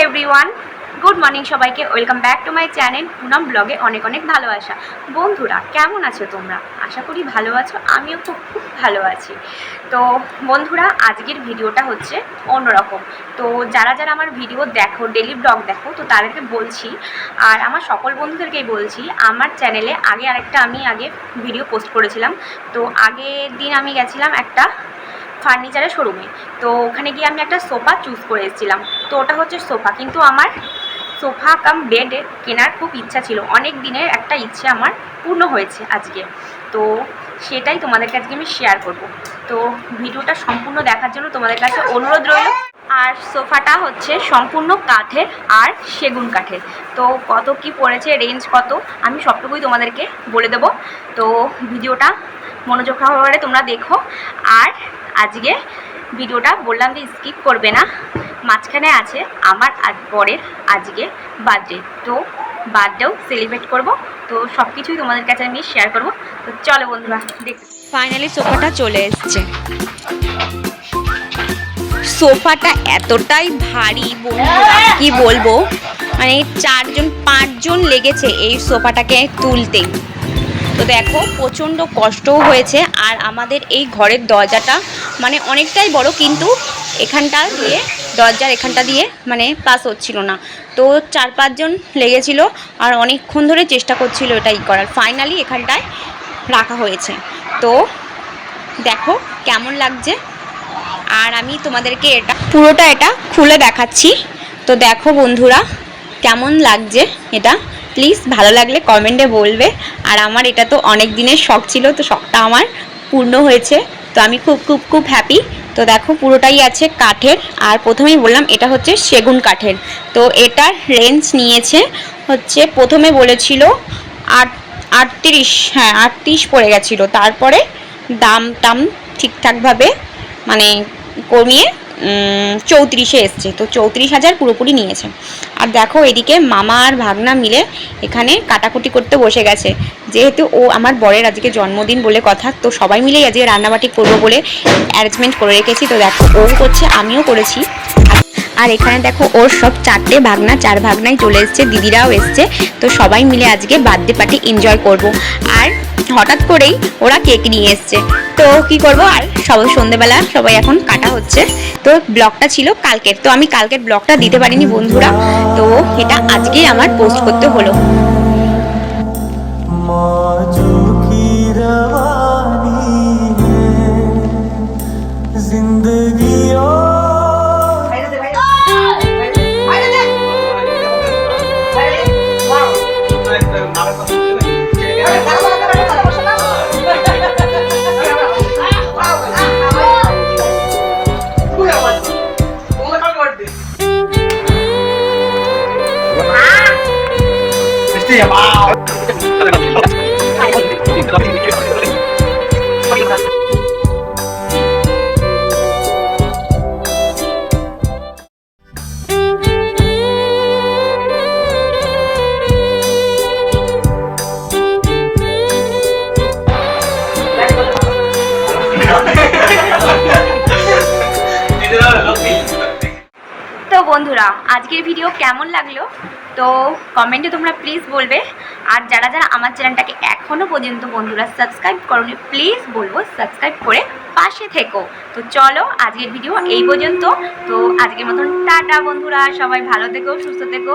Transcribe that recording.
Everyone, good morning সবাইকে। Welcome back to my channel Poonam ব্লগে। অনেক অনেক ভালোবাসা। বন্ধুরা, কেমন আছো তোমরা? আশা করি ভালো আছো। আমিও খুব ভালো আছি। তো বন্ধুরা, আজকের ভিডিওটা হচ্ছে অন্যরকম। তো যারা যারা আমার ভিডিও দেখো, ডেলি ব্লগ দেখো, তো তাদেরকে বলছি, আর আমার সকল বন্ধুদেরকেই বলছি, আমার চ্যানেলে আমি আগে ভিডিও পোস্ট করেছিলাম। তো আগের দিন আমি গেছিলাম একটা ফার্নিচারের শোরুমে। তো ওখানে গিয়ে আমি একটা সোফা চুজ করে এসেছিলাম। তো ওটা হচ্ছে সোফা, কিন্তু আমার সোফা কাম বেড কেনার খুব ইচ্ছা ছিল। অনেক দিনের একটা ইচ্ছে আমার পূর্ণ হয়েছে আজকে। তো সেটাই তোমাদেরকে আজকে আমি শেয়ার করব। তো ভিডিওটা সম্পূর্ণ দেখার জন্য তোমাদের কাছে অনুরোধ রইল। আর সোফাটা হচ্ছে সম্পূর্ণ কাঠের আর সেগুন কাঠের। তো কত কি পড়েছে, রেঞ্জ কত, আমি সবটুকুই তোমাদেরকে বলে দেবো। তো ভিডিওটা মনোযোগ সহকারে তোমরা দেখো। আর আজকে ভিডিওটা বললাম যে স্কিপ করবে না। মাঝখানে আছে আমার বরের আজকে বার্থডে। তো বার্থডেও সেলিব্রেট করব। তো সব কিছুই তোমাদের কাছে আমি শেয়ার করব। তো চলো বন্ধুরা, দেখ। ফাইনালি সোফাটা চলে এসছে। সোফাটা এতটাই ভারী বন্ধুরা, কি বলবো, মানে 4-5 জন লেগেছে এই সোফাটাকে তুলতে। তো দেখো, প্রচণ্ড কষ্টও হয়েছে। আর আমাদের এই ঘরের দরজাটা মানে অনেকটাই বড়, কিন্তু দরজার এখানটা দিয়ে মানে পাস হচ্ছিল না। তো 4-5 জন লেগেছিল আর অনেকক্ষণ ধরে চেষ্টা করছিল এটাই করার। ফাইনালি এখানটায় রাখা হয়েছে। তো দেখো কেমন লাগছে। আর আমি তোমাদেরকে পুরোটা খুলে দেখাচ্ছি। তো দেখো বন্ধুরা, কেমন লাগছে এটা, প্লিজ ভালো লাগলে কমেন্টে বলবে। আর আমার এটা তো অনেক দিনের শখ ছিল, তো শখটা আমার পূর্ণ হয়েছে। তো আমি খুব হ্যাপি। তো দেখো, পুরোটাই আছে কাঠের। আর প্রথমেই বললাম এটা হচ্ছে সেগুন কাঠের। তো এটার রেঞ্জ নিয়েছে হচ্ছে, প্রথমে বলেছিল 38, হ্যাঁ 38 পড়ে গেছিলো। তারপরে দাম ঠিকঠাকভাবে মানে কমিয়ে 34-এ এসছে। তো 34,000 পুরোপুরি নিয়েছে। আর দেখো, এদিকে মামা আর ভাগনা মিলে এখানে কাটাকুটি করতে বসে গেছে। যেহেতু আমার বরের আজকে জন্মদিন বলে কথা, তো সবাই মিলেই আজকে রান্নাবাটি করবো বলে অ্যারেঞ্জমেন্ট করে রেখেছি। তো দেখো, ও করছে, আমিও করেছি। আর এখানে দেখো, ওর সব 4টে ভাগনা, 4 ভাগনাই চলে এসছে, দিদিরাও এসছে। তো সবাই মিলে আজকে বার্থডে পার্টি এনজয় করব। আর হঠাৎ করেই ওরা কেক নিয়ে এসছে। তো কি করব, আর সন্ধ্যেবেলা সবাই এখন কাটা হচ্ছে। তো ব্লগটা ছিল কালকের, তো আমি কালকের ব্লগটা দিতে পারিনি বন্ধুরা। তো এটা আজকেই আমার পোস্ট করতে হলো। তো বন্ধুরা, আজকের ভিডিও কেমন লাগলো তো কমেন্টে তোমরা প্লিজ বলবে। আর যারা যারা আমার চ্যানেলটাকে এখনও পর্যন্ত বন্ধুরা সাবস্ক্রাইব করোনি, প্লিজ বলবো সাবস্ক্রাইব করে পাশে থেকো। তো চলো, আজকের ভিডিও এই পর্যন্ত। তো আজকের মতন টাটা বন্ধুরা, সবাই ভালো থেকো, সুস্থ থেকো।